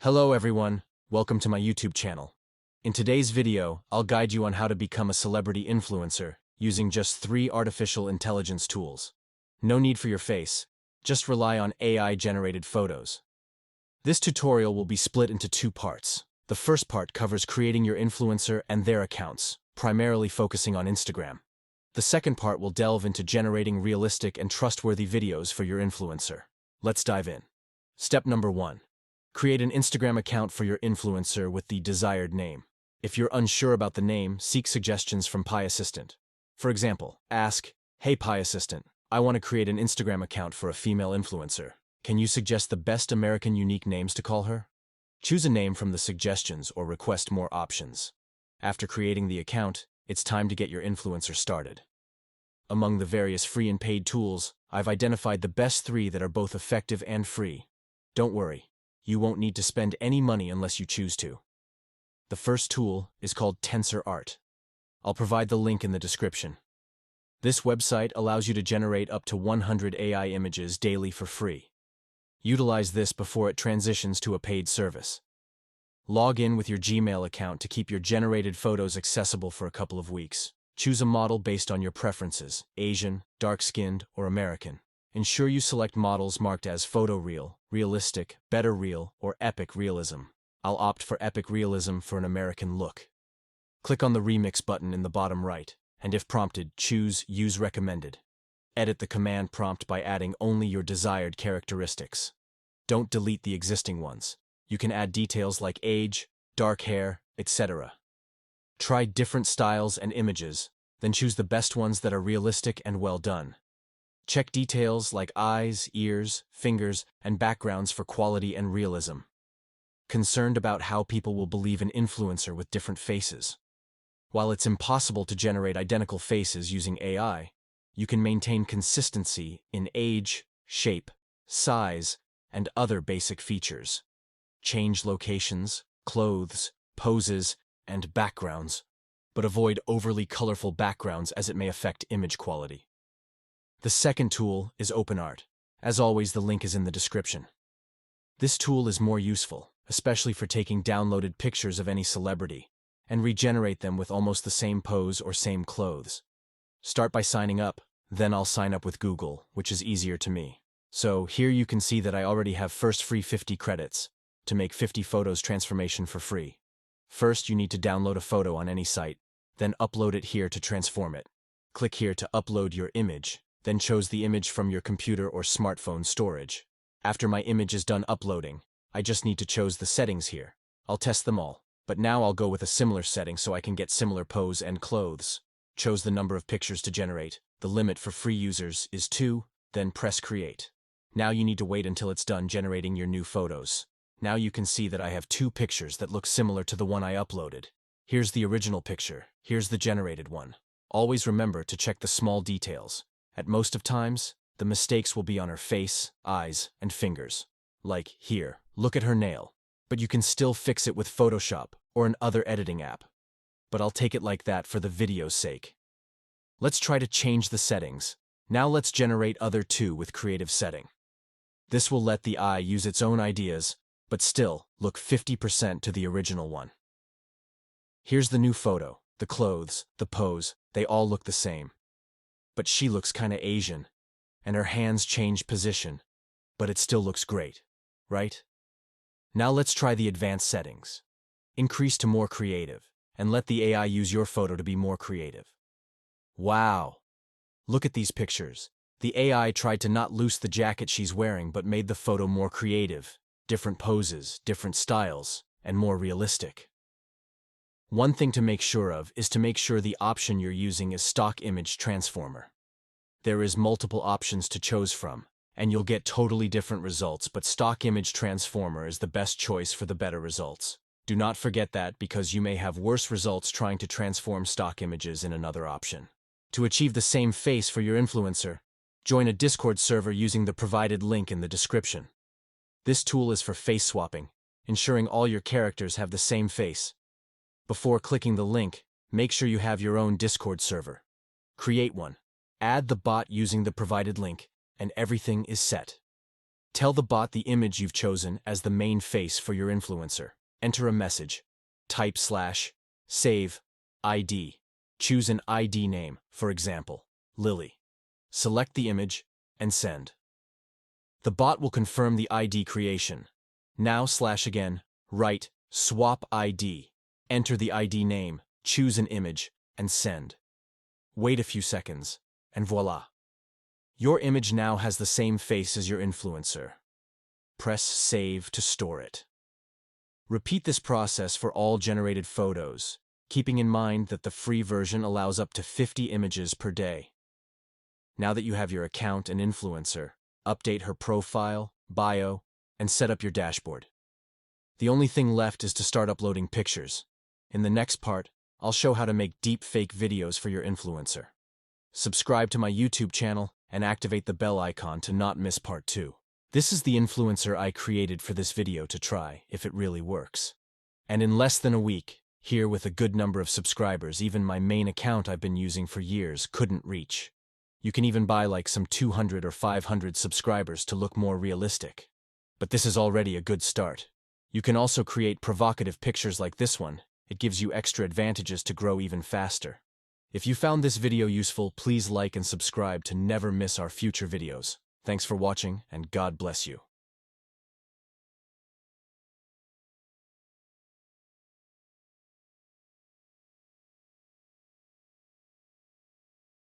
Hello everyone, welcome to my YouTube channel. In today's video, I'll guide you on how to become a celebrity influencer using just 3 artificial intelligence tools. No need for your face, just rely on AI-generated photos. This tutorial will be split into 2 parts. The first part covers creating your influencer and their accounts, primarily focusing on Instagram. The second part will delve into generating realistic and trustworthy videos for your influencer. Let's dive in. Step number 1. Create an Instagram account for your influencer with the desired name. If you're unsure about the name, seek suggestions from Pi Assistant. For example, ask, "Hey Pi Assistant, I want to create an Instagram account for a female influencer. Can you suggest the best American unique names to call her?" Choose a name from the suggestions or request more options. After creating the account, it's time to get your influencer started. Among the various free and paid tools, I've identified the best 3 that are both effective and free. Don't worry, you won't need to spend any money unless you choose to. The first tool is called Tensor.art. I'll provide the link in the description. This website allows you to generate up to 100 AI images daily for free. Utilize this before it transitions to a paid service. Log in with your Gmail account to keep your generated photos accessible for a couple of weeks. Choose a model based on your preferences, Asian, dark-skinned, or American. Ensure you select models marked as photoreal, realistic, better real, or epic realism. I'll opt for epic realism for an American look. Click on the Remix button in the bottom right, and if prompted, choose Use Recommended. Edit the command prompt by adding only your desired characteristics. Don't delete the existing ones. You can add details like age, dark hair, etc. Try different styles and images, then choose the best ones that are realistic and well done. Check details like eyes, ears, fingers, and backgrounds for quality and realism. Concerned about how people will believe an influencer with different faces? While it's impossible to generate identical faces using AI, you can maintain consistency in age, shape, size, and other basic features. Change locations, clothes, poses, and backgrounds, but avoid overly colorful backgrounds as it may affect image quality. The second tool is OpenArt. As always, the link is in the description. This tool is more useful, especially for taking downloaded pictures of any celebrity, and regenerate them with almost the same pose or same clothes. Start by signing up, then I'll sign up with Google, which is easier to me. So here you can see that I already have first free 50 credits to make 50 photos transformation for free. First, you need to download a photo on any site, then upload it here to transform it. Click here to upload your image, then choose the image from your computer or smartphone storage. After my image is done uploading, I just need to choose the settings here. I'll test them all, but now I'll go with a similar setting so I can get similar pose and clothes. Choose the number of pictures to generate. The limit for free users is 2, then press create. Now you need to wait until it's done generating your new photos. Now you can see that I have 2 pictures that look similar to the one I uploaded. Here's the original picture, here's the generated one. Always remember to check the small details. At most of times, the mistakes will be on her face, eyes, and fingers. Like here, look at her nail. But you can still fix it with Photoshop or an other editing app. But I'll take it like that for the video's sake. Let's try to change the settings. Now let's generate other 2 with creative setting. This will let the eye use its own ideas, but still look 50% to the original one. Here's the new photo, the clothes, the pose, they all look the same. But she looks kinda Asian, and her hands change position, but it still looks great, right? Now let's try the advanced settings. Increase to more creative, and let the AI use your photo to be more creative. Wow! Look at these pictures. The AI tried to not loose the jacket she's wearing but made the photo more creative, different poses, different styles, and more realistic. One thing to make sure of is to make sure the option you're using is stock image transformer. There is multiple options to choose from, and you'll get totally different results, but stock image transformer is the best choice for the better results. Do not forget that because you may have worse results trying to transform stock images in another option. To achieve the same face for your influencer, join a Discord server using the provided link in the description. This tool is for face swapping, ensuring all your characters have the same face. Before clicking the link, make sure you have your own Discord server. Create one. Add the bot using the provided link, and everything is set. Tell the bot the image you've chosen as the main face for your influencer. Enter a message. Type /save ID. Choose an ID name, for example, Lily. Select the image and send. The bot will confirm the ID creation. Now /again, write swap ID. Enter the ID name, choose an image, and send. Wait a few seconds, and voila. Your image now has the same face as your influencer. Press Save to store it. Repeat this process for all generated photos, keeping in mind that the free version allows up to 50 images per day. Now that you have your account and influencer, update her profile, bio, and set up your dashboard. The only thing left is to start uploading pictures. In the next part, I'll show how to make deep fake videos for your influencer. Subscribe to my YouTube channel and activate the bell icon to not miss part 2. This is the influencer I created for this video to try if it really works. And in less than a week, here with a good number of subscribers, even my main account I've been using for years couldn't reach. You can even buy like some 200 or 500 subscribers to look more realistic. But this is already a good start. You can also create provocative pictures like this one. It gives you extra advantages to grow even faster. If you found this video useful, please like and subscribe to never miss our future videos. Thanks for watching, and God bless you.